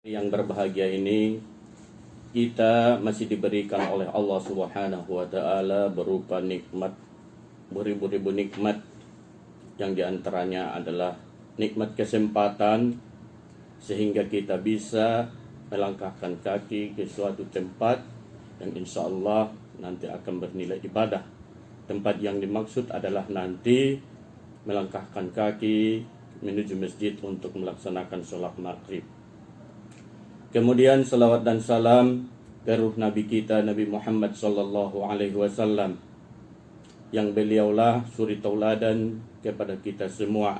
Yang berbahagia ini kita masih diberikan oleh Allah Subhanahu wa taala berupa nikmat, beribu-ribu nikmat, yang diantaranya adalah nikmat kesempatan sehingga kita bisa melangkahkan kaki ke suatu tempat yang insya Allah nanti akan bernilai ibadah. Tempat yang dimaksud adalah nanti melangkahkan kaki menuju masjid untuk melaksanakan sholat maghrib. Kemudian salawat dan salam ke ruh Nabi kita Nabi Muhammad sallallahu alaihi wasallam, yang beliaulah suri tauladan kepada kita semua.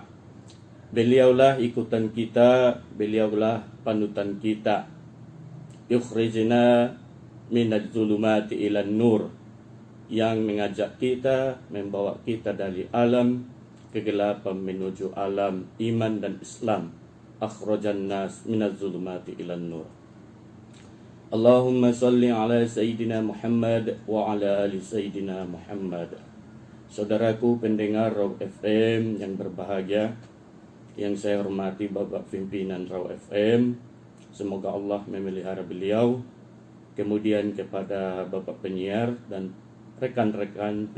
Beliaulah ikutan kita, beliaulah panutan kita. Yukhrijna minadz zulumati ilan nur, yang mengajak kita, membawa kita dari alam kegelapan menuju alam iman dan Islam. Akhrajan nas minaz zulumati ilan nur. Allahumma salli ala Sayyidina Muhammad wa ala ali Sayyidina Muhammad. Saudaraku pendengar Raw FM yang berbahagia, yang saya hormati Bapak pimpinan Raw FM, semoga Allah memelihara beliau. Kemudian kepada Bapak penyiar dan rekan-rekan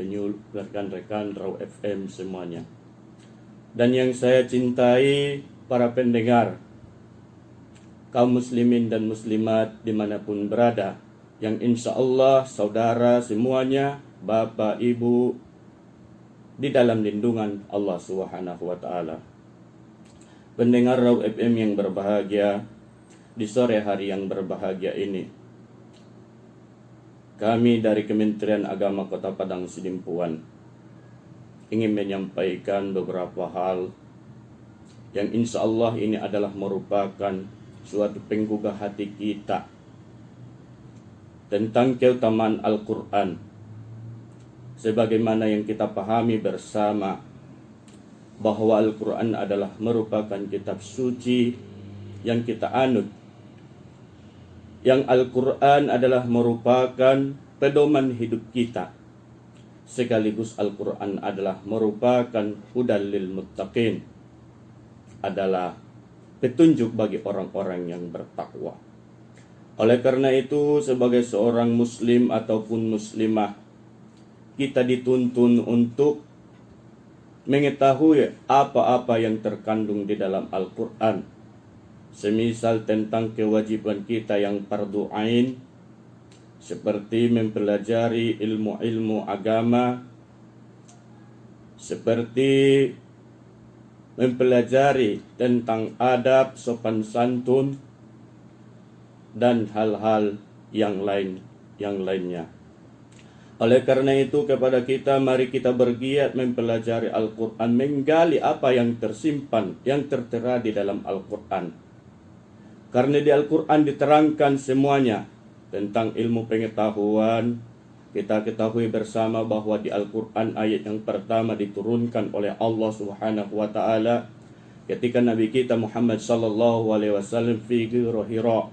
rekan-rekan Raw FM semuanya. Dan yang saya cintai, para pendengar, kaum muslimin dan muslimat dimanapun berada, yang insya Allah saudara semuanya, bapak ibu, di dalam lindungan Allah Subhanahu wa ta'ala. Pendengar Raw FM yang berbahagia, di sore hari yang berbahagia ini, kami dari Kementerian Agama Kota Padang Sidimpuan ingin menyampaikan beberapa hal yang insya Allah ini adalah merupakan suatu penggugah hati kita tentang keutamaan Al-Quran. Sebagaimana yang kita pahami bersama bahwa Al-Quran adalah merupakan kitab suci yang kita anut. Yang Al-Quran adalah merupakan pedoman hidup kita. Sekaligus Al-Quran adalah merupakan hudal lil muttaqin, adalah petunjuk bagi orang-orang yang bertakwa. Oleh karena itu, sebagai seorang muslim ataupun muslimah, kita dituntun untuk mengetahui apa-apa yang terkandung di dalam Al-Quran. Semisal tentang kewajiban kita yang fardu ain, seperti mempelajari ilmu-ilmu agama, seperti mempelajari tentang adab, sopan santun, dan hal-hal yang lainnya. Oleh karena itu, kepada kita, mari kita bergiat mempelajari Al-Quran, menggali apa yang tersimpan, yang tertera di dalam Al-Quran. Karena di Al-Quran diterangkan semuanya tentang ilmu pengetahuan. Kita ketahui bersama bahwa di Al-Quran ayat yang pertama diturunkan oleh Allah Subhanahu wa ta'ala ketika Nabi kita Muhammad sallallahu alaihi wasallam fi Hira.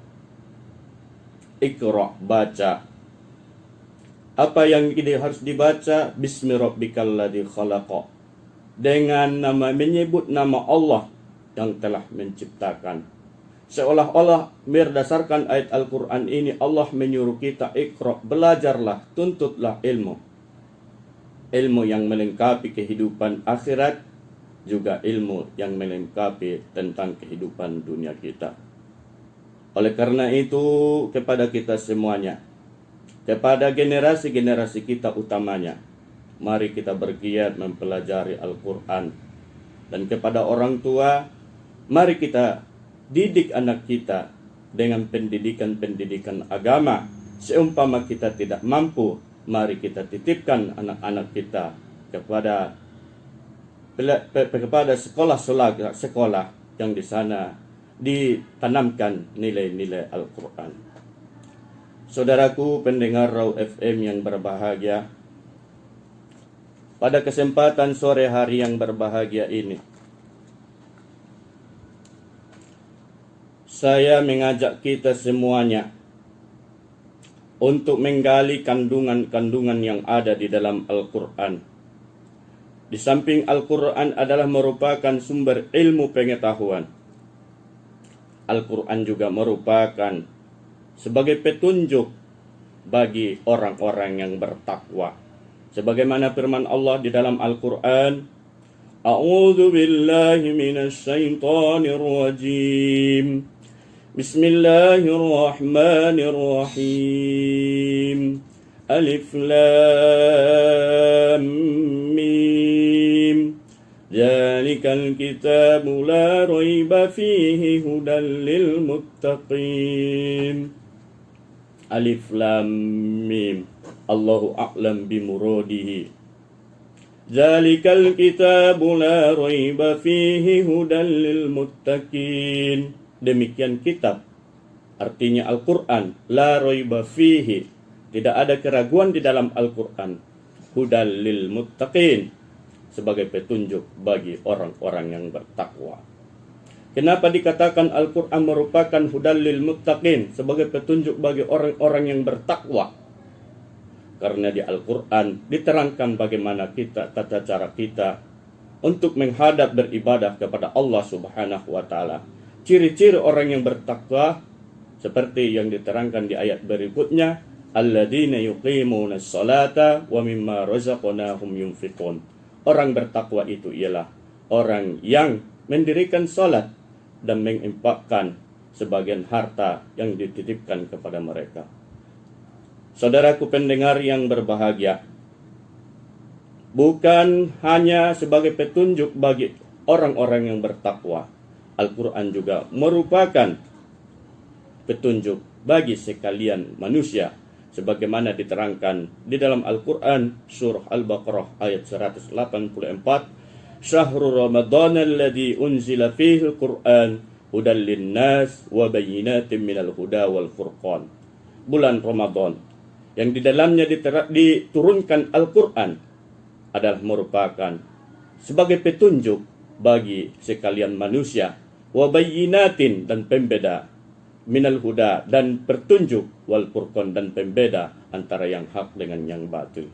Iqra, baca. Apa yang harus dibaca? Bismi rabbikal ladzi khalaqa. Dengan menyebut nama Allah yang telah menciptakan. Seolah-olah berdasarkan ayat Al-Quran ini Allah menyuruh kita ikra, belajarlah, tuntutlah ilmu. Ilmu yang melengkapi kehidupan akhirat, juga ilmu yang melengkapi tentang kehidupan dunia kita. Oleh karena itu, kepada kita semuanya, kepada generasi-generasi kita utamanya, mari kita bergiat mempelajari Al-Quran. Dan kepada orang tua, mari kita didik anak kita dengan pendidikan-pendidikan agama. Seumpama kita tidak mampu, mari kita titipkan anak-anak kita kepada sekolah yang di sana ditanamkan nilai-nilai Al-Quran. Saudaraku pendengar Raw FM yang berbahagia, pada kesempatan sore hari yang berbahagia ini, saya mengajak kita semuanya untuk menggali kandungan-kandungan yang ada di dalam Al-Quran. Di samping Al-Quran adalah merupakan sumber ilmu pengetahuan, Al-Quran juga merupakan sebagai petunjuk bagi orang-orang yang bertakwa. Sebagaimana firman Allah di dalam Al-Quran, A'udzu billahi minasy syaithanir rajim. Bismillahirrahmanirrahim. Alif Lam Mim. Dzalikal kitabu la raiba fihi hudan lil muttaqin. Alif Lam Mim. Allahu a'lam bimuradihi. Dzalikal kitabu la raiba fihi hudan lil muttaqin. Demikian kitab, artinya Al-Quran, la raiba fihi, tidak ada keraguan di dalam Al-Quran, hudal lil muttaqin, sebagai petunjuk bagi orang-orang yang bertakwa. Kenapa dikatakan Al-Quran merupakan hudal lil muttaqin, sebagai petunjuk bagi orang-orang yang bertakwa? Karena di Al-Quran diterangkan bagaimana tata cara kita untuk menghadap beribadah kepada Allah Subhanahu wa Ta'ala. Ciri-ciri orang yang bertakwa seperti yang diterangkan di ayat berikutnya, alladzina yuqimunas salata wa mimma razaqnahum yunfiqun. Orang bertakwa itu ialah orang yang mendirikan salat dan menginfakkan sebagian harta yang dititipkan kepada mereka. Saudaraku pendengar yang berbahagia, bukan hanya sebagai petunjuk bagi orang-orang yang bertakwa, Al-Quran juga merupakan petunjuk bagi sekalian manusia, sebagaimana diterangkan di dalam Al-Quran surah Al-Baqarah ayat 184, Syahrul Ramadan alladzi unzila fihi al-Quran hudal linnas wa bayyinatin minal huda wal furqan. Bulan Ramadan yang di dalamnya diturunkan Al-Quran adalah merupakan sebagai petunjuk bagi sekalian manusia, wa bayyinatin, dan pembeda, minal huda, dan petunjuk, wal furqan, dan pembeda antara yang hak dengan yang batil.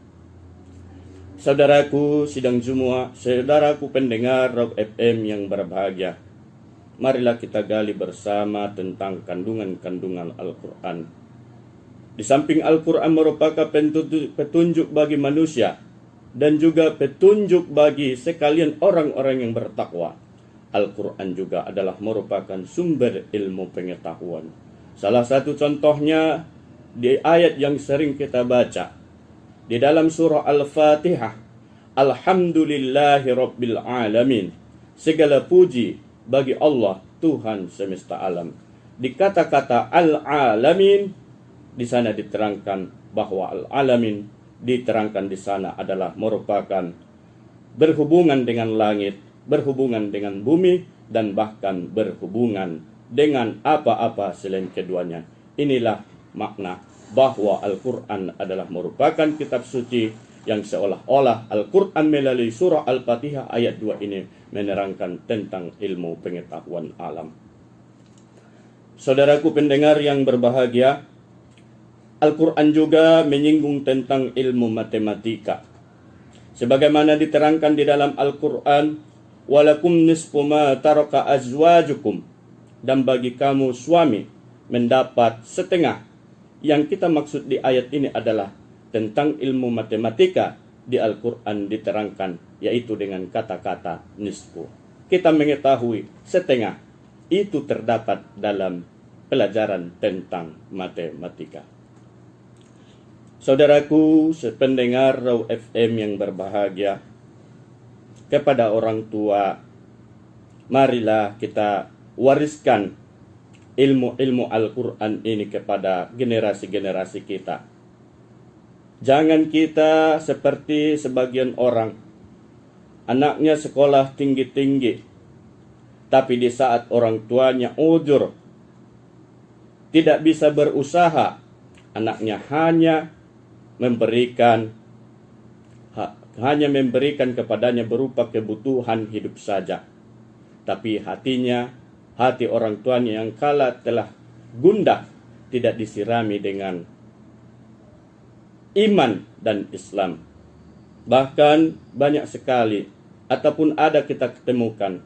Saudaraku sidang Jumat, saudaraku pendengar Rock FM yang berbahagia, marilah kita gali bersama tentang kandungan-kandungan Al-Quran. Di samping Al-Quran merupakan petunjuk bagi manusia dan juga petunjuk bagi sekalian orang-orang yang bertakwa, Al-Quran juga adalah merupakan sumber ilmu pengetahuan. Salah satu contohnya di ayat yang sering kita baca di dalam surah Al-Fatihah, Alhamdulillahi Rabbil Alamin. Segala puji bagi Allah, Tuhan semesta alam. Di kata-kata Al-Alamin, di sana diterangkan bahwa Al-Alamin diterangkan di sana adalah merupakan berhubungan dengan langit, berhubungan dengan bumi, dan bahkan berhubungan dengan apa-apa selain keduanya. Inilah makna bahwa Al-Quran adalah merupakan kitab suci yang seolah-olah Al-Quran melalui surah Al-Fatihah ayat 2 ini menerangkan tentang ilmu pengetahuan alam. Saudaraku pendengar yang berbahagia, Al-Quran juga menyinggung tentang ilmu matematika. Sebagaimana diterangkan di dalam Al-Quran, walakum nisfu ma taraka azwajukum, dan bagi kamu suami mendapat setengah. Yang kita maksud di ayat ini adalah tentang ilmu matematika di Al-Quran diterangkan, yaitu dengan kata-kata nisfu. Kita mengetahui setengah itu terdapat dalam pelajaran tentang matematika. Saudaraku sependengar Raw FM yang berbahagia, kepada orang tua, marilah kita wariskan ilmu-ilmu Al-Quran ini kepada generasi-generasi kita. Jangan kita seperti sebagian orang, anaknya sekolah tinggi-tinggi, tapi di saat orang tuanya uzur, tidak bisa berusaha, anaknya hanya memberikan kepadanya berupa kebutuhan hidup saja. Tapi hati orang tuanya yang kala telah gundah, tidak disirami dengan iman dan Islam. Bahkan banyak sekali, ataupun ada kita ketemukan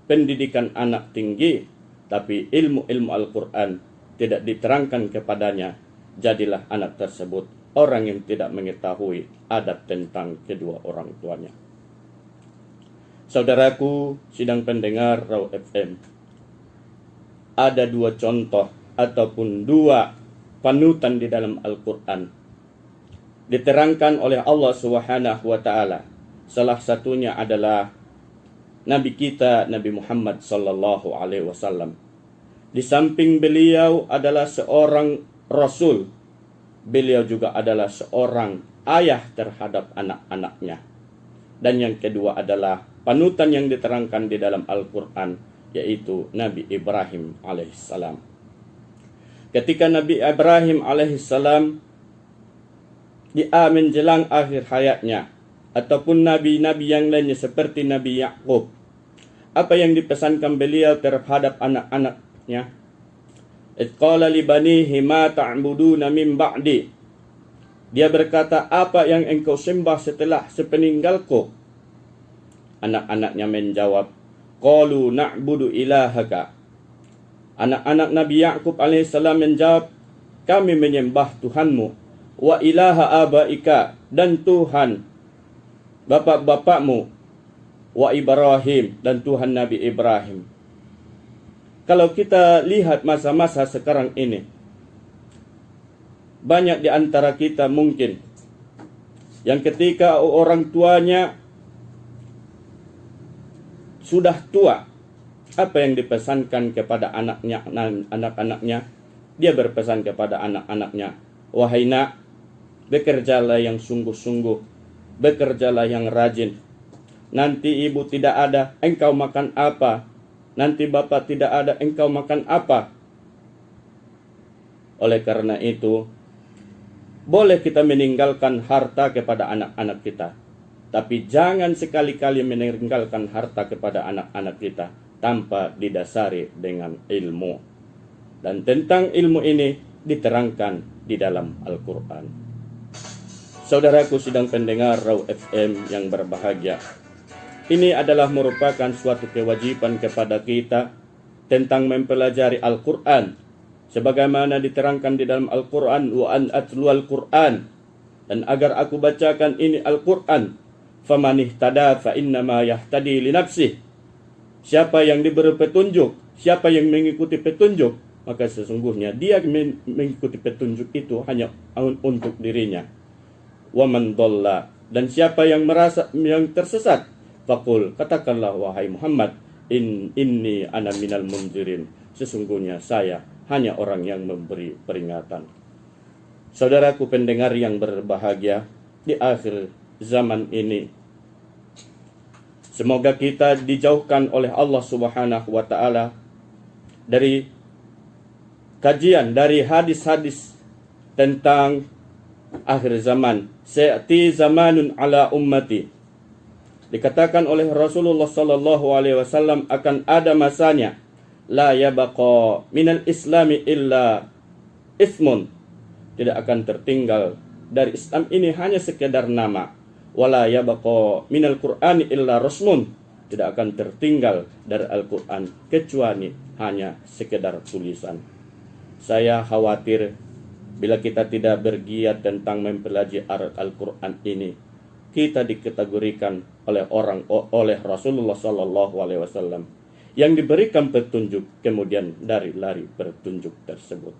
pendidikan anak tinggi, tapi ilmu-ilmu Al-Quran tidak diterangkan kepadanya, jadilah anak tersebut orang yang tidak mengetahui adab tentang kedua orang tuanya. Saudaraku, sidang pendengar Raw FM, ada dua contoh ataupun dua panutan di dalam Al-Quran diterangkan oleh Allah Subhanahu wa Ta'ala. Salah satunya adalah Nabi kita Nabi Muhammad sallallahu alaihi wasallam. Di samping beliau adalah seorang rasul, beliau juga adalah seorang ayah terhadap anak-anaknya. Dan yang kedua adalah panutan yang diterangkan di dalam Al-Quran, yaitu Nabi Ibrahim alaihissalam. Ketika Nabi Ibrahim alaihissalam di menjelang akhir hayatnya, ataupun nabi-nabi yang lainnya seperti Nabi Yakub, apa yang dipesankan beliau terhadap anak-anaknya? Idh qala li banihi ma ta'buduna min ba'di. Dia berkata, apa yang engkau sembah setelah sepeninggalku? Anak-anaknya menjawab, qalu na'budu ilahaka. Anak-anak Nabi Yakub alaihissalam menjawab, kami menyembah Tuhanmu, wa ilaha abaika, dan Tuhan bapak-bapakmu, wa Ibrahim, dan Tuhan Nabi Ibrahim. Kalau kita lihat masa-masa sekarang ini, banyak di antara kita mungkin yang ketika orang tuanya sudah tua, apa yang dipesankan kepada anak-anaknya? Dia berpesan kepada anak-anaknya, wahai nak, bekerjalah yang sungguh-sungguh, bekerjalah yang rajin. Nanti ibu tidak ada, engkau makan apa? Nanti bapak tidak ada, engkau makan apa? Oleh karena itu, boleh kita meninggalkan harta kepada anak-anak kita, tapi jangan sekali-kali meninggalkan harta kepada anak-anak kita tanpa didasari dengan ilmu. Dan tentang ilmu ini diterangkan di dalam Al-Quran. Saudaraku sidang pendengar Raw FM yang berbahagia, ini adalah merupakan suatu kewajiban kepada kita tentang mempelajari Al-Quran, sebagaimana diterangkan di dalam Al-Quran, wa an atlu al-Quran, dan agar aku bacakan ini Al-Quran, faman ihtada fa innama yahtadi li nafsih. Siapa yang diberi petunjuk, siapa yang mengikuti petunjuk, maka sesungguhnya dia mengikuti petunjuk itu hanya untuk dirinya. Wa man dhalla, dan siapa yang merasa yang tersesat, faqul, katakanlah wahai Muhammad, inni ana minal munzirin, sesungguhnya saya hanya orang yang memberi peringatan. Saudaraku pendengar yang berbahagia, di akhir zaman ini, semoga kita dijauhkan oleh Allah Subhanahu wa Ta'ala dari kajian, dari hadis-hadis tentang akhir zaman. Sa'ti zamanun ala ummati. Dikatakan oleh Rasulullah sallallahu alaihi wasallam, akan ada masanya, la yabqa minal islami illa ismun. Tidak akan tertinggal dari Islam ini hanya sekedar nama. Wala yabqa minal qur'ani illa rasmun. Tidak akan tertinggal dari Al-Quran kecuali hanya sekedar tulisan. Saya khawatir bila kita tidak bergiat tentang mempelajari Al-Quran ini, kita dikategorikan oleh Rasulullah sallallahu alaihi wasallam yang diberikan petunjuk kemudian lari petunjuk tersebut.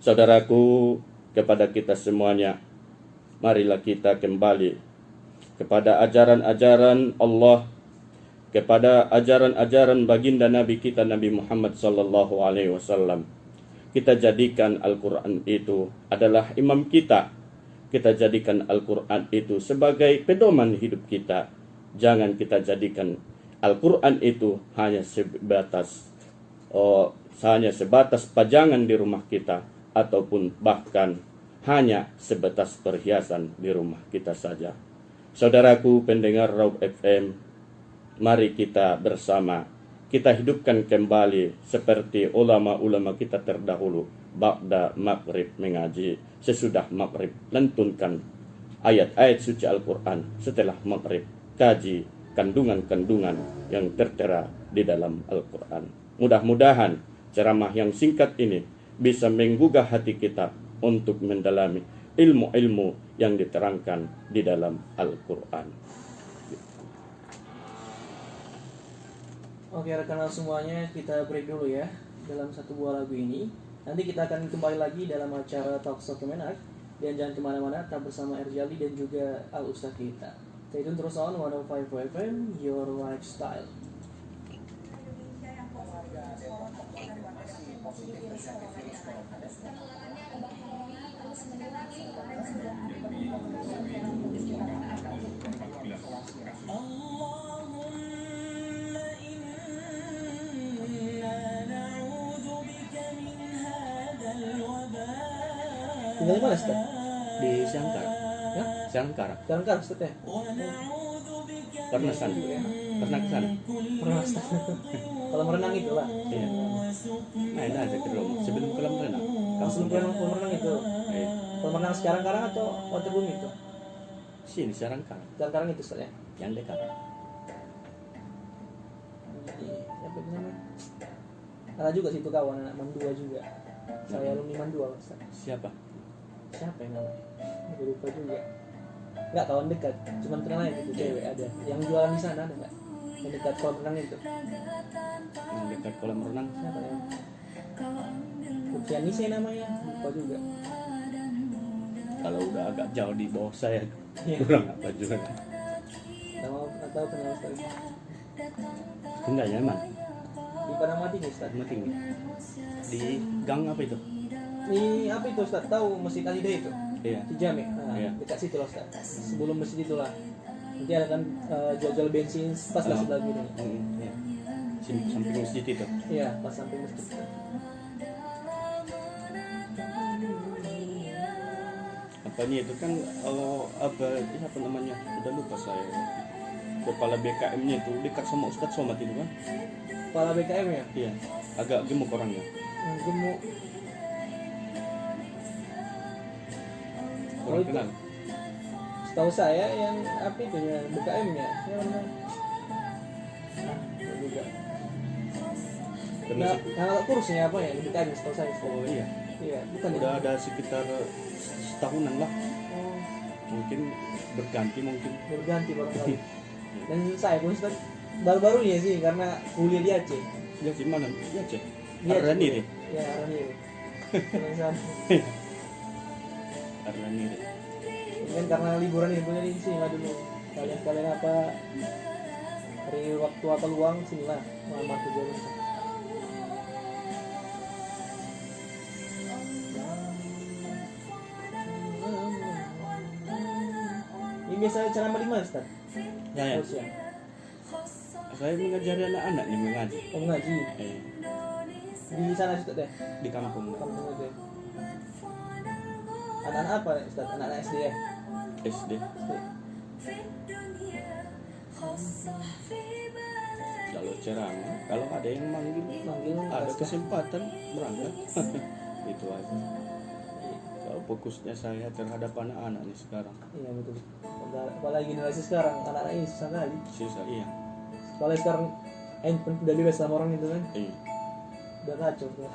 Saudaraku, kepada kita semuanya, marilah kita kembali kepada ajaran-ajaran Allah, kepada ajaran-ajaran baginda Nabi kita Nabi Muhammad sallallahu alaihi wasallam. Kita jadikan Al-Quran itu adalah imam kita. Kita jadikan Al-Quran itu sebagai pedoman hidup kita. Jangan kita jadikan Al-Quran itu hanya sebatas pajangan di rumah kita, ataupun bahkan hanya sebatas perhiasan di rumah kita saja. Saudaraku pendengar Raw FM, mari kita bersama kita hidupkan kembali seperti ulama-ulama kita terdahulu. Ba'da maghrib mengaji, sesudah maghrib lantunkan ayat-ayat suci Al-Quran, setelah maghrib kaji kandungan-kandungan yang tertera di dalam Al-Quran. Mudah-mudahan ceramah yang singkat ini bisa menggugah hati kita untuk mendalami ilmu-ilmu yang diterangkan di dalam Al-Quran. Oke rekan semuanya, kita break dulu ya dalam satu buah lagu ini. Nanti kita akan kembali lagi dalam acara Talk Show Kemenak. Dan jangan kemana-mana, tetap bersama Erjali dan juga Al Ustaz kita. Stay tune terus on 105 FM, Your Lifestyle. Tinggal di mana, Ustaz? Di Siangkara. Ya? Siangkara. Siangkara, Ustaz ya? Pernah sana? Pernah ke sana? Pernah, Ustaz. Kolam renang itu lah. Iya. Main aja ke rumah sebelum kolam renang. Langsung kolam renang itu. Iya. Kolam renang sekarang-karang atau Waterbumi itu? Sini Siangkara. Sekarang itu, Ustaz ya? Yang dekat. Jadi, apa namanya? Ada juga situ kawan, anak Mandua juga. Saya alumni Mandua, Ustaz. Siapa? Siapa yang namanya? Aku lupa juga. Enggak, kawan dekat, cuman kenal aja gitu, cewek ada. Yang jualan di sana ada enggak? Yang dekat kolam renang itu. Yang dekat kolam renang. Siapa ya? Putri namanya, lupa juga. Kalau udah agak jauh di bawah saya, Iya. kurang apa juga. Nggak tahu kenal sekali. Enggak nyaman. Di Padang Mati nih, Ustaz. Mati nih. Di gang apa itu? Ini apa itu, Ustaz? Tahu Masjid Al-Hidayah itu? Iya. Di Jami. Nah, Iya. dekat situ loh, Ustaz. Sebelum masjid itulah. Nanti ada kan jual-jual bensin pas lah sebelah gini. Iya. Sini samping masjid itu. Iya, pas samping masjid. Apanya itu kan apa namanya? Udah lupa saya. Kepala BKM-nya itu dekat sama Ustadz Somad itu kan? Kepala BKM ya? Iya. Agak gemuk orangnya. Gemuk. Kurang kenal. Setahu saya yang apa itu ya BKM-nya? Ya benar. Juga. Karena Nah, kurusnya apa ya? BKM setahu saya. oh iya. Iya, bukan Udah ya? ada sekitar setahunan lah. Oh, Mungkin berganti mungkin. berganti barangkali. Dan saya pun Ustaz, baru-baru ini sih karena kuliah di Aceh. Ya di mana? Ya cek. Di Aceh. Arani deh. Ya, Arani. Teman-teman. Arani deh. Ini kan karena liburan ini punya di sini lah dulu. Kalian apa hari waktu apa luang sini lah melamar kerja. Ini biasa ceramah di mana, Ustaz? Ya ya. Terus ya. Saya mengajari anak-anak nih mengaji. Oh, ngaji. Eh, Di sana Ustaz ya? di kampung Kampung itu ya. Anak-anak apa Ustaz? Anak-anak SD ya? SD. SD. Kalau ceramah, kalau ada yang manggil, ada Ustaz. kesempatan berangkat. Itu aja. Kalau fokusnya saya terhadap anak-anak nih sekarang. Iya betul. Apalagi generasi sekarang anak-anak ini susah kali. Susah iya. Kalau sekarang handphone udah bebas sama orang itu kan, Iya. udah kacau tuh.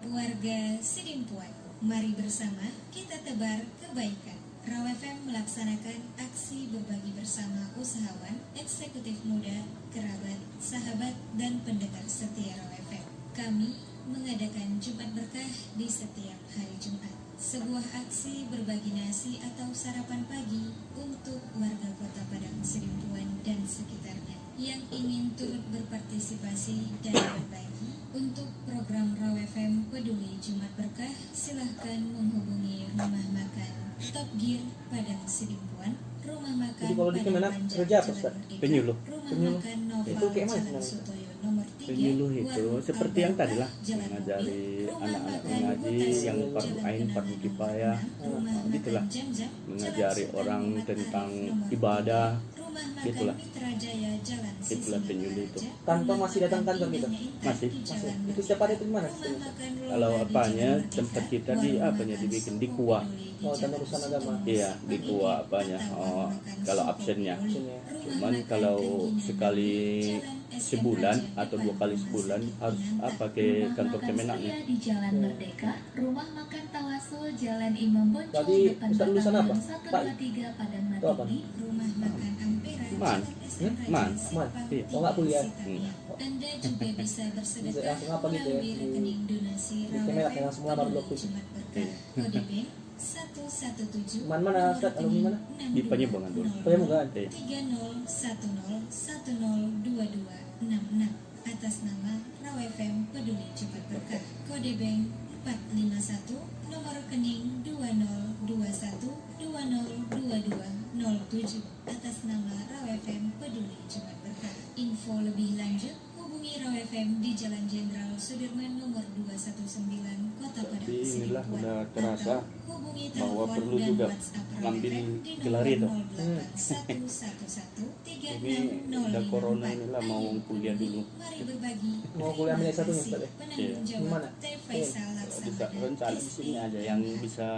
Warga Sidimpuan, mari bersama kita tebar kebaikan. Raw FM melaksanakan aksi berbagi bersama usahawan, eksekutif muda, kerabat, sahabat, dan pendengar setia Raw FM. Kami mengadakan Jumat Berkah di setiap hari Jumat. Sebuah aksi berbagi nasi atau sarapan pagi untuk warga Kota Padang Sidimpuan dan sekitarnya yang ingin turut berpartisipasi dan berbagi untuk program Raw FM Peduli Jumat Berkah. Silahkan menghubungi Rumah Makan Top Gear Padang Sidimpuan, Rumah Makan Jadi kalau di Kemenak Panjang kerja apa, Jalan Ustaz? Merdeka, Penyuluh. Rumah Penyuluh. Makan Noval Itu kayak mana Jalan sebenarnya? Sutoyo nomor 3, Penyuluh itu Warung seperti yang tadi lah, Jalan mengajari Mobil, Rumah anak-anak Makan mengaji Mutasi, yang fardu Jalan ain, Kenangan fardu kifayah, Rumah gitulah. Makan Jam-Jam, Mengajari Jalan orang Sultan Ahmad tentang Arif nomor ibadah, 3, Rumah Makan Itulah. Mitra Jaya Jalan Itulah Sisinga penyuluh itu. Raja. Kantor Rumah masih Makan datang kantor kita? Indahnya Intan Masih. di Jalan Itu Merdeka. setiap hari itu gimana? Rumah Makan Kalau Lola di apanya, Jalan Merdeka. tempat kita di Warung apanya Makan dibikin di Suku kuah. Peduli di Oh, tentang Jalan urusan Suku agama. Iya, di Peduli kuah apanya. atau Oh, Warung Makan kalau Suku absennya. Peduli. Absennya. Rumah Cuman Makan kalau Rengginang sekali di Jalan SM sebulan Raja atau depan 2 kali Rumah sebulan Sakit harus Pinangka. apa ke Rumah kantor makan Kemenak Surya nih. di Jalan Merdeka, Rumah Makan Tawasul Jalan Imam Bonjol Tadi depan Ustaz lulusan apa? Batangan 123 Padang Itu apa? Mati. Rumah Makan Ampera Man. Jalan SM Raja Man. Simpang Iya. Oh, nggak kuliah. Tiga Sitapia. Anda juga bisa bersedekah Langsung apa gitu ya, melalui di- rekening donasi di Kemenak yang langsung ngelamar Peduli blok itu. Jumat Berkah. Kode bank 117 Mana Ustaz? Alumni mana? Di Panjembangan dulu. Panjembangan. Iya. 3010102266 atas nama Raw FM Peduli Jumat Berkah. Kode bank 451, nomor rekening 2021202207 atas nama Raw FM Peduli Jumat Berkah. Info lebih lanjut hubungi Raw FM di Jalan Jenderal Sudirman nomor 219 Kota Padang Tapi inilah Sidimpuan. udah terasa Atau hubungi bahwa telepon perlu dan juga WhatsApp Raw ngambil FM di gelar itu. nomor 0811136054. Ini udah corona inilah mau kuliah dulu. Mari berbagi. Mau kuliah ambil S1 nya, Ustaz, ya? Penanggung Iya. jawab Gimana? Teh Faisal Bisa Laksamana, rencana di sini aja yang bisa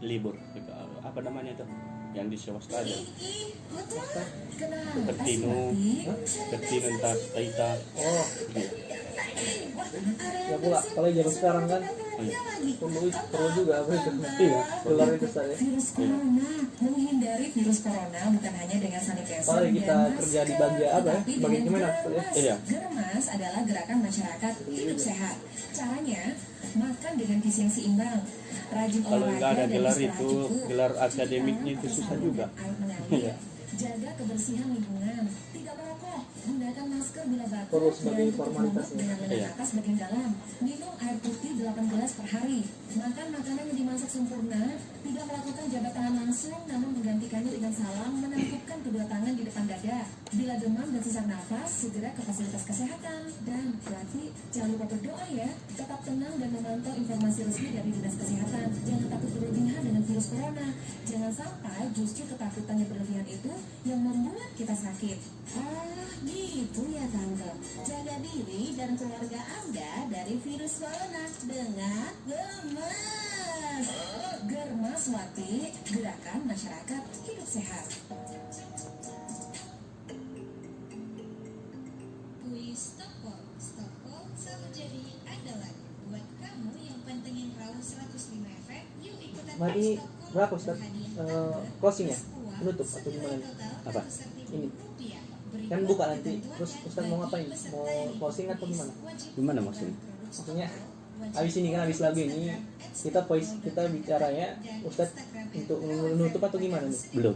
libur. Apa namanya tuh? Yang di swasta aja. Seperti entas taita. Oh, Iya. ya pula. Kalau zaman sekarang kan Iya. perlu juga apa itu? Iya. Gelar itu Ustaz ya. Virus corona, menghindari virus corona bukan hanya dengan sanitizer Apalagi kita dan kerja di masker, bagian apa ya? tetapi Bagian dengan Kemenak, Germas. Iya. Germas adalah gerakan masyarakat hidup sehat. Caranya makan dengan gizi yang seimbang, rajin Kalau olahraga nggak ada dan gelar istirahat itu, cukup, gelar cuci akademiknya tangan itu atau susah sabun juga. dan air mengalir, Iya. jaga kebersihan lingkungan, tidak merokok, gunakan masker bila batuk Perlu dan sebagai tutup formalitas mulut ya. dengan Iya. menahan nafas bagian dalam, minum air putih 8 gelas per hari, makan makanan yang dimasak sempurna, tidak melakukan jabat tangan langsung namun menggantikannya dengan salam, menangkupkan kedua tangan di depan dada. Bila demam dan sesak nafas, segera ke fasilitas kesehatan. Dan berarti jangan lupa berdoa ya, tetap tenang dan memantau informasi resmi dari dinas kesehatan. Jangan takut berlebihan dengan virus corona. Jangan sampai justru ketakutan yang berlebihan itu yang membuat kita sakit. Oh, gitu ya Tante. Jaga diri dan keluarga Anda dari virus corona dengan gemas. Germas Wati, gerakan masyarakat hidup sehat. Kuis Stockpol. Stockpol selalu jadi andalan buat kamu yang pantengin Raw 105 FM. Yuk ikutan Mari, Stockpol. berapa, Ustaz? Berhadiah Closing ya? plus uang Penutup atau senilai gimana? total Apa? Ini. Rp100.000. Kan buka nanti. Terus Ustaz mau ngapain? Bagi Mau peserta closing atau kuis gimana? wajib Gimana maksudnya? Maksudnya habis ini kan, habis lagu ini kita bicara ya Ustaz untuk menutup atau gimana nih? Belum.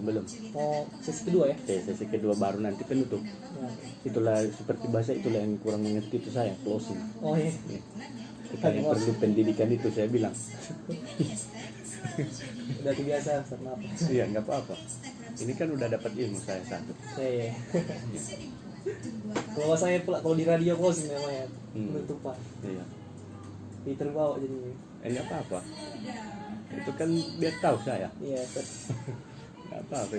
Mau sesi kedua ya? Oke, sesi kedua baru nanti penutup. Nah, Itulah seperti bahasa itulah yang kurang mengerti itu saya closing. oh iya. Ya. Kita yang perlu pendidikan itu saya bilang. Udah biasa Ustaz, maaf. Iya nggak apa-apa. Ini kan udah dapat ilmu saya satu. Ya, ya. Kalau saya pula kalau di radio closing namanya penutupan. Iya. Terbawa jadi. Nggak apa-apa. Itu kan biar tahu saya. Iya, Ustaz. Nggak apa-apa.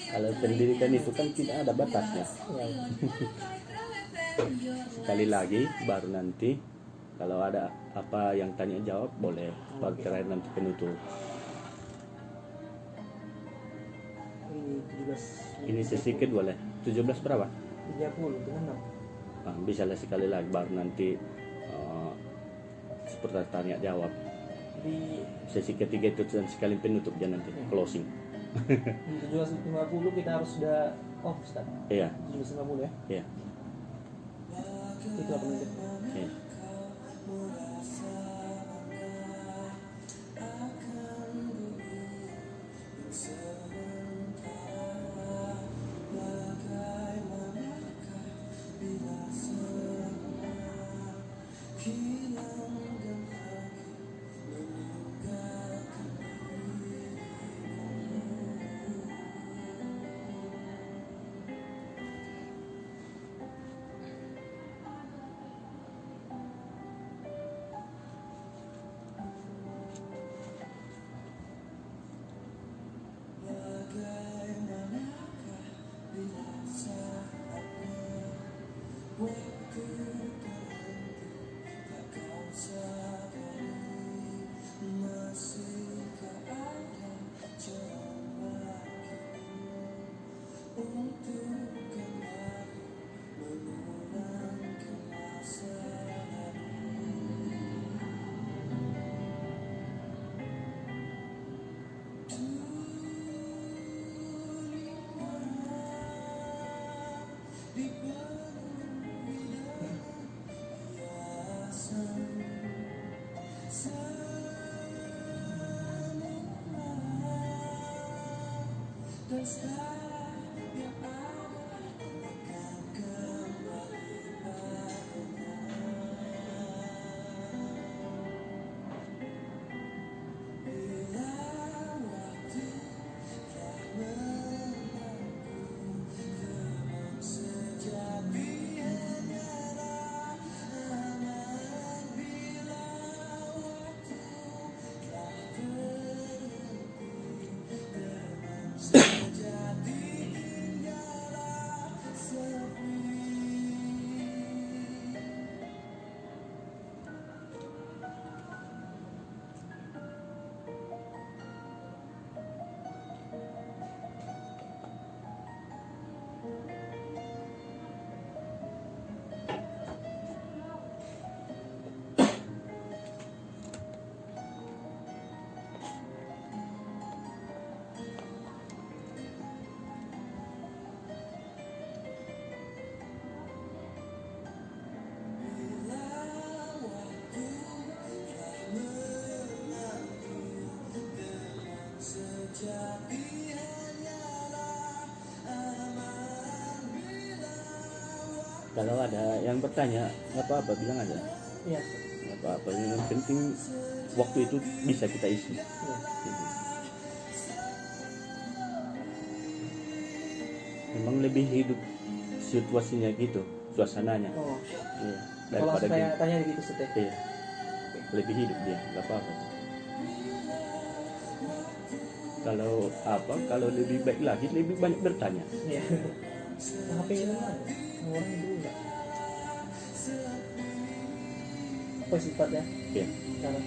Kalau pendidikan itu kan tidak ada batasnya. Ya. Sekali lagi baru nanti kalau ada apa yang tanya jawab boleh. Baru terakhir nanti penutup. Ini 17. Ini sesi kedua lah. 17 berapa? 30 dengan 6. Nah, bisa lah sekali lagi baru nanti seperti tanya jawab. Di Sesi ketiga itu dan sekali penutup dan nanti closing. di 17.50 kita harus sudah off Ustaz. Iya, 17.50 ya. iya, Itu apa nanti? iya. Kalau ada yang bertanya, nggak apa-apa, bilang aja. Iya. Nggak apa-apa, yang penting waktu itu bisa kita isi. Iya. Memang lebih hidup situasinya gitu, suasananya. Oh, Iya. kalau Daripada saya gini. tanya gitu Ustaz ya. Iya. Lebih hidup dia, nggak apa-apa. Kalau lebih baik lagi, lebih banyak bertanya. Iya. Nah, HP-nya mana? Ngurangin dulu nggak? Apa sifatnya? Iya. Cara.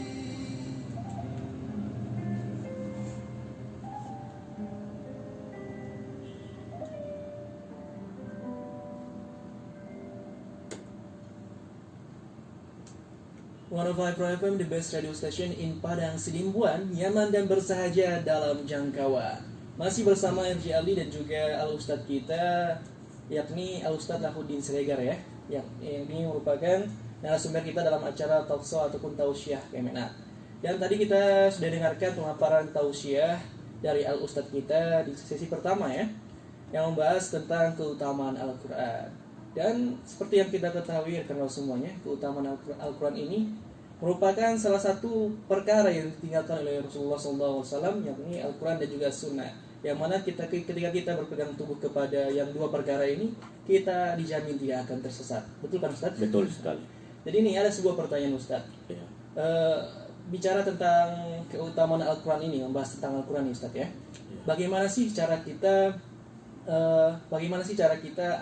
One of Pro FM, the best radio station in Padang Sidimpuan, nyaman dan bersahaja dalam jangkauan. Masih bersama RJ Ali dan juga Al Ustadz kita, yakni Al Ustadz Lahuddin Siregar ya, yang ini merupakan narasumber kita dalam acara talkshow ataupun tausiah Kemenak. Dan tadi kita sudah dengarkan pemaparan tausiah dari Al Ustadz kita di sesi pertama ya, yang membahas tentang keutamaan Al-Quran. Dan seperti yang kita ketahui karena semuanya, keutamaan Al-Quran ini merupakan salah satu perkara yang ditinggalkan oleh Rasulullah SAW, yakni Al-Quran dan juga Sunnah. Yang mana ketika kita berpegang teguh kepada yang dua perkara ini, kita dijamin tidak akan tersesat. Betul kan Ustaz? Betul sekali. Jadi ini ada sebuah pertanyaan Ustaz. Iya. Bicara tentang keutamaan Al-Quran ini, membahas tentang Al-Quran ini Ustaz ya. Bagaimana sih cara kita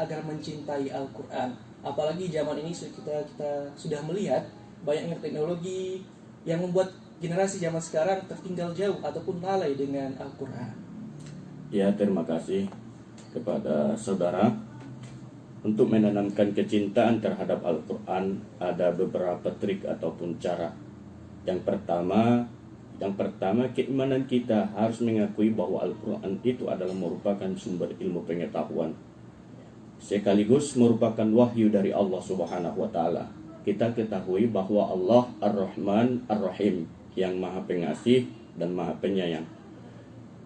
agar mencintai Al-Quran? Apalagi zaman ini kita sudah melihat banyaknya teknologi yang membuat generasi zaman sekarang tertinggal jauh ataupun lalai dengan Al-Quran. Ya, terima kasih kepada saudara. Untuk menanamkan kecintaan terhadap Al-Quran ada beberapa trik ataupun cara. Yang pertama, keimanan kita harus mengakui bahwa Al-Quran itu adalah merupakan sumber ilmu pengetahuan, sekaligus merupakan wahyu dari Allah Subhanahu wa Ta'ala. Kita ketahui bahwa Allah Ar-Rahman Ar-Rahim, yang Maha Pengasih dan Maha Penyayang.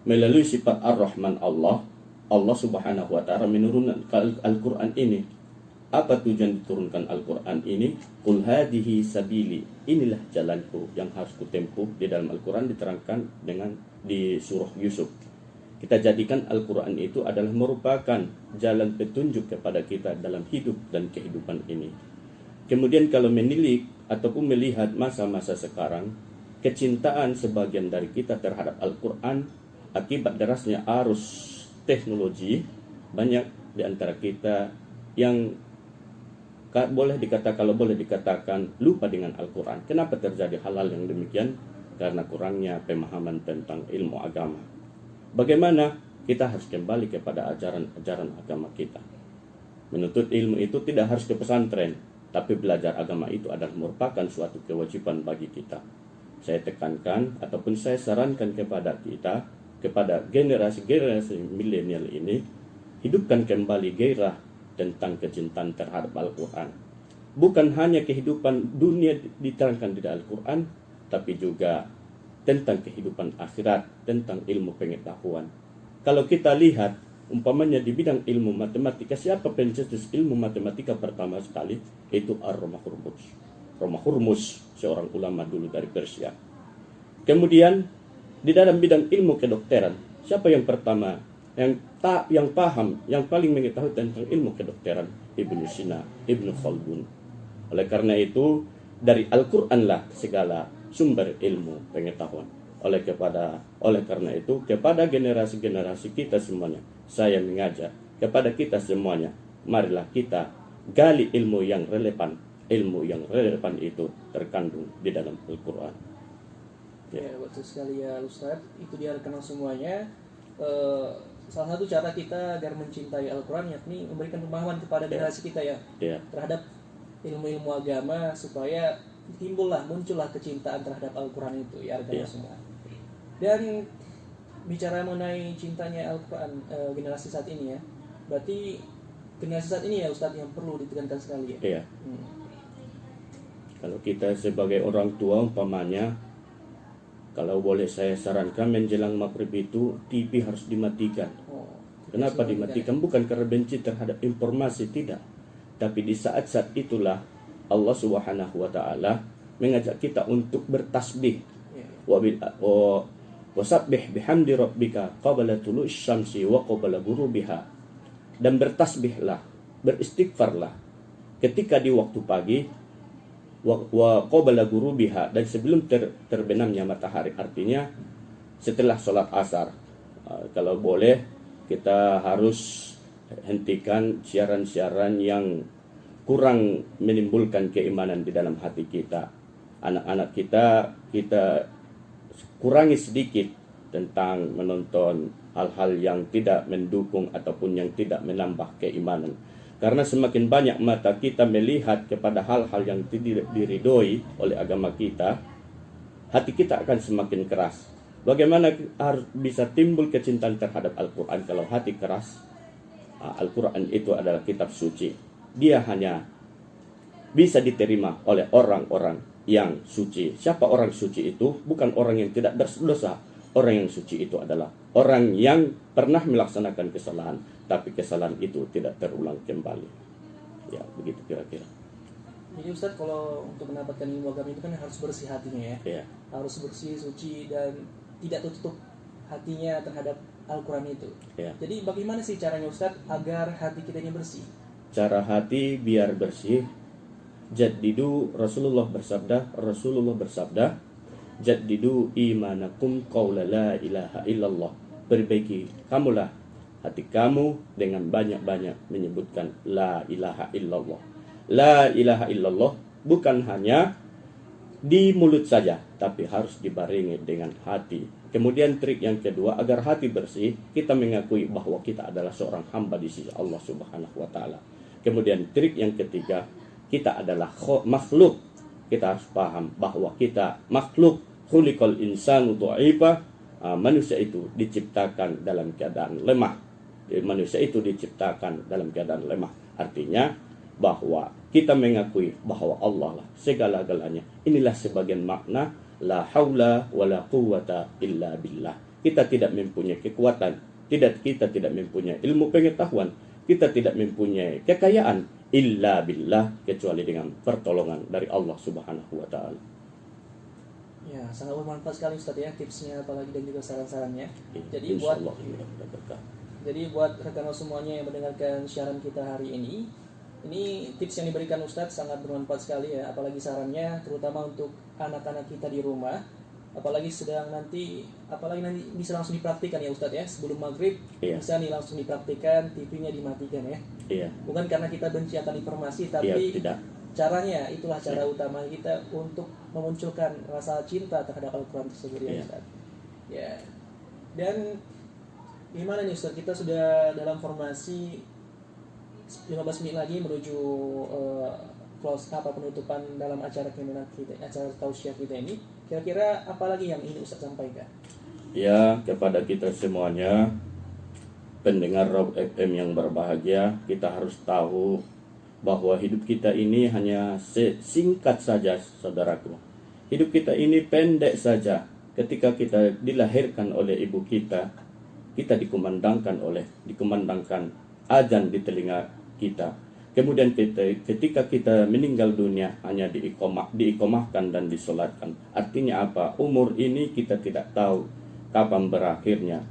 Melalui sifat Ar-Rahman Allah Subhanahu wa Ta'ala menurunkan Al-Quran ini. Apa tujuan diturunkan Al-Quran ini? Qul hadihi sabili, inilah jalanku yang harus kutempuh. Di dalam Al-Quran diterangkan di surah Yusuf. Kita jadikan Al-Quran itu adalah merupakan jalan petunjuk kepada kita dalam hidup dan kehidupan ini. Kemudian kalau menilik ataupun melihat masa-masa sekarang, kecintaan sebagian dari kita terhadap Al-Quran akibat derasnya arus teknologi, banyak di antara kita yang boleh dikatakan lupa dengan Al-Quran. Kenapa terjadi hal-hal yang demikian? Karena kurangnya pemahaman tentang ilmu agama. Bagaimana kita harus kembali kepada ajaran agama kita? Menuntut ilmu itu tidak harus ke pesantren, tapi belajar agama itu adalah merupakan suatu kewajiban bagi kita. Saya tekankan ataupun saya sarankan kepada kita, kepada generasi milenial ini, hidupkan kembali gairah tentang kecintaan terhadap Al-Quran. Bukan hanya kehidupan dunia diterangkan di dalam Al-Quran, tapi juga tentang kehidupan akhirat, tentang ilmu pengetahuan. Kalau kita lihat umpamanya di bidang ilmu matematika, siapa pencetus ilmu matematika pertama sekali? Itu Ar-Romah Hurmuz. Romah Hurmuz, seorang ulama dulu dari Persia. Kemudian di dalam bidang ilmu kedokteran, siapa yang pertama yang paham, yang paling mengetahui tentang ilmu kedokteran? Ibnu Sina, Ibnu Khaldun. Oleh karena itu, dari Al-Quran lah segala sumber ilmu pengetahuan. Oleh karena itu, kepada generasi-generasi kita semuanya, saya mengajak kepada kita semuanya, marilah kita gali ilmu yang relevan. Ilmu yang relevan itu terkandung di dalam Al-Quran. Ya, betul sekali ya Ustadz. Itu dia rekan semuanya. Salah satu cara kita agar mencintai Al-Quran yakni memberikan pemahaman kepada generasi kita ya terhadap ilmu-ilmu agama, supaya muncullah kecintaan terhadap Al-Quran itu ya rekan semua. Dan bicara mengenai cintanya Al-Quran generasi saat ini ya, berarti generasi saat ini ya Ustadz yang perlu ditekankan sekali ya. Kalau kita sebagai orang tua umpamanya, kalau boleh saya sarankan menjelang maghrib itu TV harus dimatikan. Kenapa dimatikan? Bukan karena benci terhadap informasi, tidak. Tapi di saat-saat itulah Allah Subhanahu wa taala mengajak kita untuk bertasbih. Wasabbih bihamdi rabbika qabla tulu'is syamsi wa qabla ghurubiha. Dan bertasbihlah, beristighfarlah ketika di waktu pagi wa qabla ghurubiha, dan sebelum terbenamnya matahari, artinya setelah sholat asar. Kalau boleh kita harus hentikan siaran-siaran yang kurang menimbulkan keimanan di dalam hati kita. Anak-anak kita kurangi sedikit tentang menonton hal-hal yang tidak mendukung ataupun yang tidak menambah keimanan. Karena semakin banyak mata kita melihat kepada hal-hal yang tidak diridhoi oleh agama kita, hati kita akan semakin keras. Bagaimana harus bisa timbul kecintaan terhadap Al-Quran kalau hati keras? Al-Quran itu adalah kitab suci. Dia hanya bisa diterima oleh orang-orang yang suci. Siapa orang suci itu? Bukan orang yang tidak berdosa. Orang yang suci itu adalah orang yang pernah melaksanakan kesalahan, tapi kesalahan itu tidak terulang kembali. Ya, begitu kira-kira. Jadi Ustadz, kalau untuk mendapatkan ilmu agama itu kan harus bersih hatinya ya. Harus bersih, suci, dan tidak tutup hatinya terhadap Al-Quran itu. Jadi bagaimana sih caranya Ustadz agar hati kita ini bersih? Cara hati biar bersih, jaddidu, Rasulullah bersabda, jaddidu imanakum qawla la ilaha illallah. Perbaiki kamulah hati kamu dengan banyak-banyak menyebutkan la ilaha illallah. La ilaha illallah bukan hanya di mulut saja, tapi harus dibarengi dengan hati. Kemudian trik yang kedua, agar hati bersih, kita mengakui bahwa kita adalah seorang hamba di sisi Allah Subhanahu wa taala. Kemudian trik yang ketiga, kita adalah makhluk. Kita harus paham bahwa kita makhluk, khuliqal insanu dha'ifa. Manusia itu diciptakan dalam keadaan lemah. Manusia itu diciptakan dalam keadaan lemah. Artinya bahwa kita mengakui bahwa Allah lah segala-galanya. Inilah sebagian makna la haula wala quwwata illa billah. Kita tidak mempunyai kekuatan, kita tidak mempunyai ilmu pengetahuan, kita tidak mempunyai kekayaan illa billah, kecuali dengan pertolongan dari Allah Subhanahu wa taala. Ya, sangat bermanfaat sekali Ustaz ya tipsnya, apalagi dan juga saran-sarannya. Jadi buat rekan semuanya yang mendengarkan siaran kita hari ini tips yang diberikan Ustadz sangat bermanfaat sekali ya, apalagi sarannya terutama untuk anak-anak kita di rumah, apalagi nanti bisa langsung dipraktikan ya Ustadz ya, sebelum maghrib bisa nih langsung dipraktikan, TV-nya dimatikan ya. Bukan karena kita benci akan informasi, tapi caranya itulah cara utama kita untuk memunculkan rasa cinta terhadap Al-Quran tersebut ya Ustadz. Ya. Dan gimana nih Ustadz, kita sudah dalam formasi 15 menit lagi menuju penutupan dalam acara kita, acara tausiah kita ini. Kira-kira apa lagi yang ingin Ustaz sampaikan? Ya, kepada kita semuanya, pendengar Rob FM yang berbahagia, kita harus tahu bahwa hidup kita ini hanya singkat saja, saudaraku. Hidup kita ini pendek saja. Ketika kita dilahirkan oleh ibu kita kita dikumandangkan azan di telinga kita. Kemudian ketika kita meninggal dunia hanya diikomahkan dan disolatkan. Artinya apa? Umur ini kita tidak tahu kapan berakhirnya.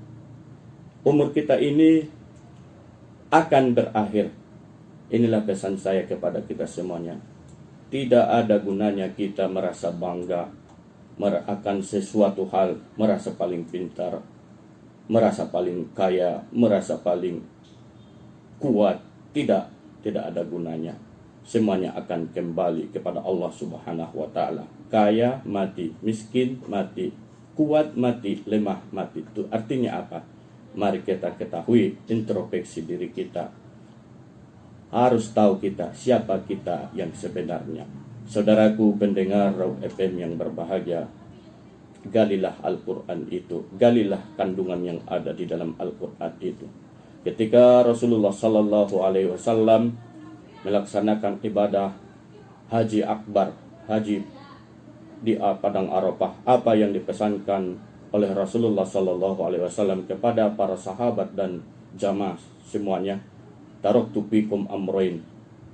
Umur kita ini akan berakhir. Inilah pesan saya kepada kita semuanya. Tidak ada gunanya kita merasa bangga akan sesuatu hal, merasa paling pintar, merasa paling kaya, merasa paling kuat. Tidak ada gunanya. Semuanya akan kembali kepada Allah Subhanahu wa taala. Kaya mati, miskin mati, kuat mati, lemah mati. Itu artinya apa? Mari kita ketahui, introspeksi diri kita. Harus tahu kita siapa kita yang sebenarnya. Saudaraku pendengar Raw FM yang berbahagia, galilah Al-Quran itu, galilah kandungan yang ada di dalam Al-Quran itu. Ketika Rasulullah Sallallahu Alaihi Wasallam melaksanakan ibadah haji akbar, haji di Padang Arafah, apa yang dipesankan oleh Rasulullah Sallallahu Alaihi Wasallam kepada para sahabat dan jamaah semuanya, taraktu fikum amrain.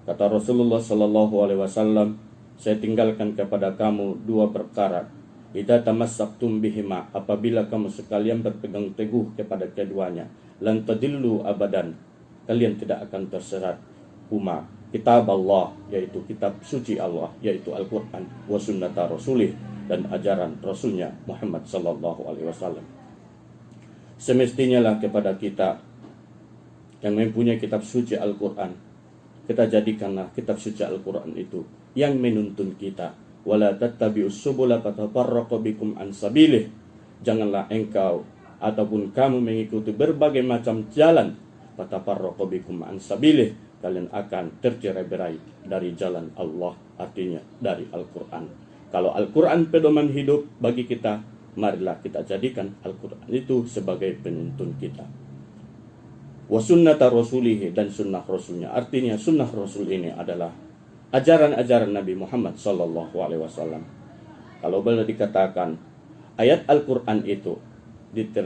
Kata Rasulullah Sallallahu Alaihi Wasallam, saya tinggalkan kepada kamu dua perkara. Idza tamassaktum bihima, apabila kamu sekalian berpegang teguh kepada keduanya, lan tadillu abadan, kalian tidak akan tersesat. Huma kitab Allah, yaitu kitab suci Allah, yaitu Al-Quran, wa sunnata rasulih, dan ajaran Rasulnya Muhammad Sallallahu Alaihi Wasallam. Semestinya lah kepada kita yang mempunyai kitab suci Al-Quran, kita jadikanlah kitab suci Al-Quran itu yang menuntun kita. Wala tattabi'us subula fatafarraqu bikum an sabilih. Janganlah engkau ataupun kamu mengikuti berbagai macam jalan, fatafarraqu bikum an sabilih, kalian akan tercerai-berai dari jalan Allah, artinya dari Al-Quran. Kalau Al-Quran pedoman hidup bagi kita, marilah kita jadikan Al-Quran itu sebagai penuntun kita. Wa sunnata rasulihi, dan sunnah rasulnya, artinya sunnah rasul ini adalah ajaran-ajaran Nabi Muhammad Sallallahu Alaihi Wasallam. Kalau boleh dikatakan, ayat Al-Quran itu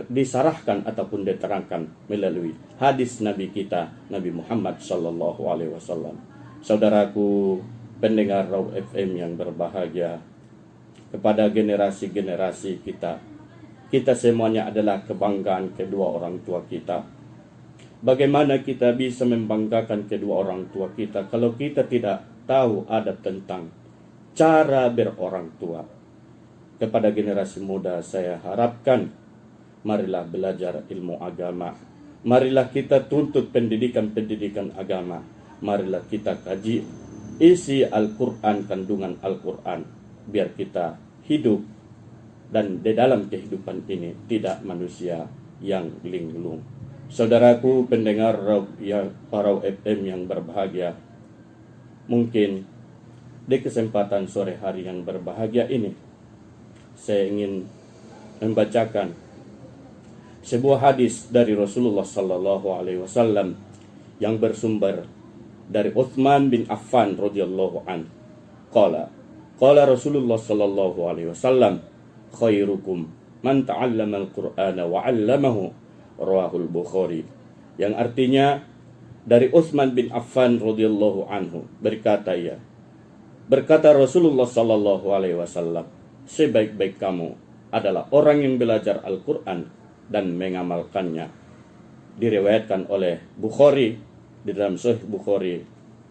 disarahkan ataupun diterangkan melalui hadis Nabi kita, Nabi Muhammad Sallallahu Alaihi Wasallam. Saudaraku pendengar Raw FM yang berbahagia, kepada generasi-generasi kita semuanya adalah kebanggaan kedua orang tua kita. Bagaimana kita bisa membanggakan kedua orang tua kita kalau kita tidak tahu ada tentang cara berorang tua? Kepada generasi muda saya harapkan, marilah belajar ilmu agama. Marilah kita tuntut pendidikan agama. Marilah kita kaji isi Al-Quran, kandungan Al-Quran, biar kita hidup dan di dalam kehidupan ini tidak manusia yang linglung. Saudaraku pendengar Raw FM yang berbahagia, mungkin di kesempatan sore hari yang berbahagia ini saya ingin membacakan sebuah hadis dari Rasulullah Sallallahu Alaihi Wasallam yang bersumber dari Utsman bin Affan radhiyallahu an. Qala Rasulullah Sallallahu Alaihi Wasallam, khairukum man ta'allama al-Qur'ana wa 'allamahu, rawahul Bukhari. Yang artinya dari Utsman bin Affan radhiyallahu anhu berkata Rasulullah Sallallahu Alaihi Wasallam, sebaik-baik kamu adalah orang yang belajar Al-Quran dan mengamalkannya. Diriwayatkan oleh Bukhari di dalam Sahih Bukhari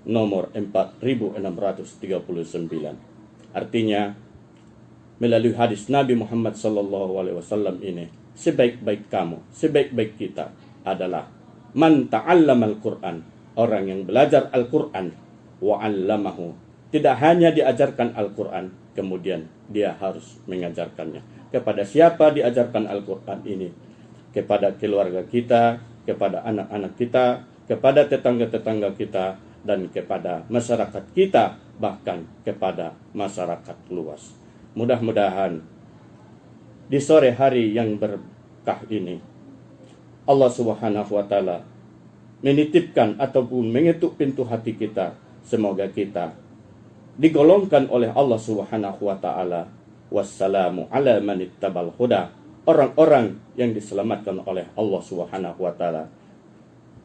nomor 4639. Artinya melalui hadis Nabi Muhammad Sallallahu Alaihi Wasallam ini, sebaik-baik kamu, sebaik-baik kita adalah man ta'allama al-Quran, orang yang belajar Al-Quran, wa 'allamahu, tidak hanya diajarkan Al-Quran, kemudian dia harus mengajarkannya. Kepada siapa diajarkan Al-Quran ini? Kepada keluarga kita, kepada anak-anak kita, kepada tetangga-tetangga kita, dan kepada masyarakat kita, bahkan kepada masyarakat luas. Mudah-mudahan di sore hari yang berkah ini, Allah Subhanahu wa Ta'ala menitipkan ataupun mengetuk pintu hati kita. Semoga kita digolongkan oleh Allah Subhanahu wa Ta'ala. Wassalamu ala man ittabal huda. orang-orang yang diselamatkan oleh Allah Subhanahu wa taala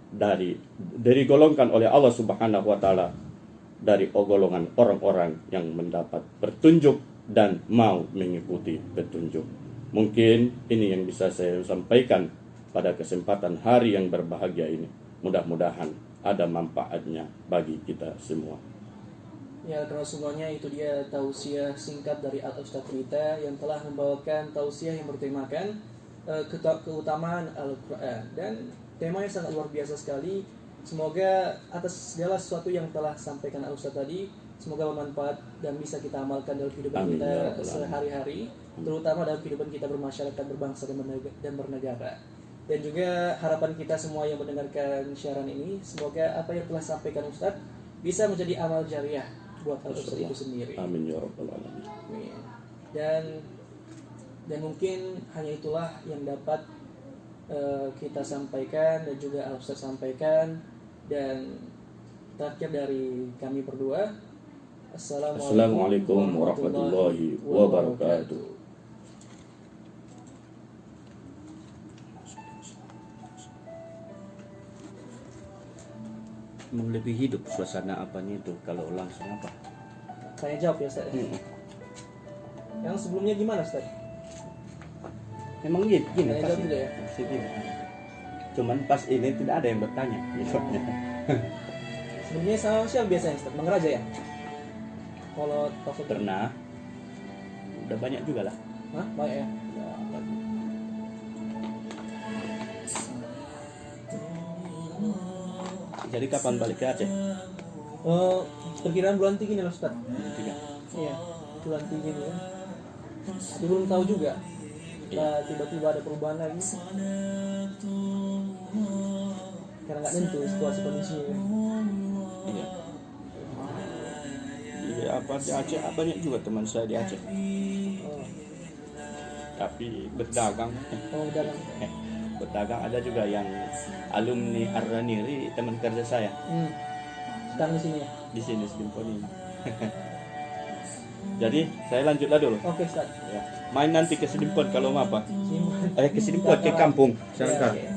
dari golongan oleh Allah Subhanahu wa taala dari golongan orang-orang yang mendapat petunjuk dan mau mengikuti petunjuk. Mungkin ini yang bisa saya sampaikan pada kesempatan hari yang berbahagia ini. Mudah-mudahan ada manfaatnya bagi kita semua. Ya, karena semuanya itu dia tausiah singkat dari Al-Ustadz kita yang telah membawakan tausiah yang bertemakan keutamaan Al-Quran. Dan temanya sangat luar biasa sekali. Semoga atas segala sesuatu yang telah sampaikan Al-Ustadz tadi, semoga bermanfaat dan bisa kita amalkan dalam kehidupan Amin, kita ya Rabbal sehari-hari, terutama dalam kehidupan kita bermasyarakat, berbangsa dan bernegara. Dan juga harapan kita semua yang mendengarkan siaran ini, semoga apa yang telah sampaikan Ustadz bisa menjadi amal jariah buat Al-Ustadz itu sendiri. Amin ya Rabbal alamin. Amin. Dan mungkin hanya itulah yang dapat kita sampaikan dan juga Al-Ustadz sampaikan. Dan terakhir dari kami berdua, Assalamualaikum warahmatullahi wabarakatuh. Mau lebih hidup suasana apanya itu kalau langsung apa? Tanya jawab ya Ustadz. Yang sebelumnya gimana Ustadz? Memang gini Tanya pas jawab ini. dulu ya. Segini. Cuman pas ini tidak ada yang bertanya. Sebelumnya sama siapa biasanya Ustadz? Bang Raja ya? Kalau Taufik Pernah. Udah banyak juga lah. Hah? Baik ya? Ya, banyak. Jadi kapan balik ke Aceh? Perkiraan bulan 3 nih loh Ustadz. 3. Iya, bulan 3 nih ya. Tapi belum tahu juga. Tiba-tiba ada perubahan lagi. Karena nggak tentu situasi kondisinya. Iya. Iya, apa di Aceh banyak juga teman saya di Aceh. Oh, Tapi berdagang. udah kan. Berdagang ada juga yang alumni Ar-Raniri, teman kerja saya Sekarang di sini ya. di sini Sedimpon ini. Jadi saya lanjutlah dulu. Oke Ustadz. Ya. Main nanti ke Sedimpon kalau mau apa? Simpan. Ke Sedimpon ke kampung. Ya, Silakan. ya.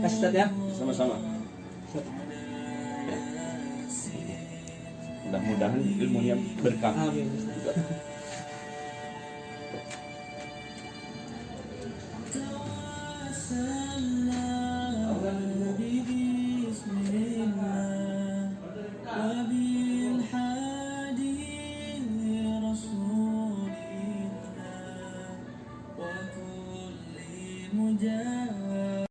Kasih Ustadz ya. Sama-sama. Ya. Mudah-mudahan ilmunya berkah. Amin Ustadz. وكل مجاهد